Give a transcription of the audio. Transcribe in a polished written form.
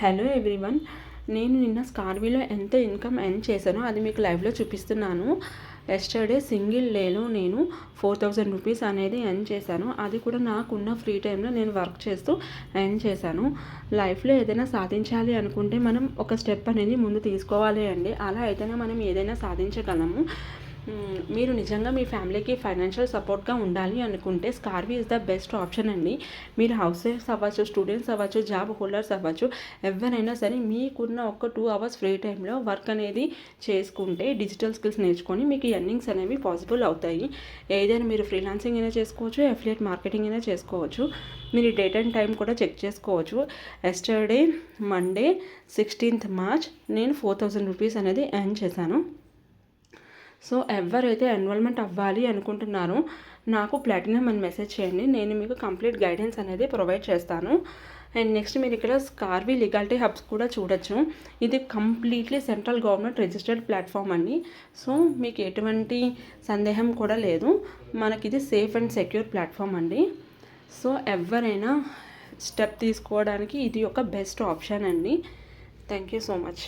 Hello everyone, నేను నిన్న స్కార్వీలో ఎంత ఇన్కమ్ ఎర్న్ చేశానో అది మీకు లైవ్లో చూపిస్తున్నాను. ఎస్టర్డే సింగిల్ డేలో నేను 4000 రూపీస్ అనేది ఎర్న్ చేశాను. అది కూడా నాకున్న ఫ్రీ టైంలో నేను వర్క్ చేస్తూ ఎర్న్ చేశాను. లైఫ్లో ఏదైనా సాధించాలి అనుకుంటే మనం ఒక స్టెప్ అనేది ముందు తీసుకోవాలి అండి. అలా అయితేనే మనం ఏదైనా సాధించగలము. మీరు నిజంగా మీ ఫ్యామిలీకి ఫైనాన్షియల్ సపోర్ట్గా ఉండాలి అనుకుంటే స్కార్వీ ఇస్ ద బెస్ట్ ఆప్షన్ అండి. మీరు హౌస్ వైఫ్స్ అవ్వచ్చు, స్టూడెంట్స్ అవ్వచ్చు, జాబ్ హోల్డర్స్ అవ్వచ్చు, ఎవరైనా సరే మీకున్న ఒక 2 అవర్స్ ఫ్రీ టైంలో వర్క్ అనేది చేసుకుంటే డిజిటల్ స్కిల్స్ నేర్చుకొని మీకు ఎర్నింగ్స్ అనేవి పాసిబుల్ అవుతాయి. ఏదైనా మీరు ఫ్రీలాన్సింగ్ అయినా చేసుకోవచ్చు, అఫిలియేట్ మార్కెటింగ్ అయినా చేసుకోవచ్చు. మీరు డేట్ అండ్ టైం కూడా చెక్ చేసుకోవచ్చు. ఎస్టర్డే మండే 16th March నేను 4000 రూపీస్ అనేది ఎర్న్ చేశాను. సో ఎవరైతే ఎన్రోల్మెంట్ అవ్వాలి అనుకుంటున్నారో నాకు ప్లాటినం అని మెసేజ్ చేయండి. నేను మీకు కంప్లీట్ గైడెన్స్ అనేది ప్రొవైడ్ చేస్తాను. అండ్ నెక్స్ట్ మీరు ఇక్కడ స్కార్వీ లీగాలిటీ హబ్స్ కూడా చూడొచ్చు. ఇది completely central government registered platform అండి. సో మీకు ఎటువంటి సందేహం కూడా లేదు. మనకి ఇది సేఫ్ అండ్ సెక్యూర్ ప్లాట్ఫామ్ అండి. సో ఎవరైనా స్టెప్ తీసుకోవడానికి ఇది ఒక బెస్ట్ ఆప్షన్ అండి. Thank you so much.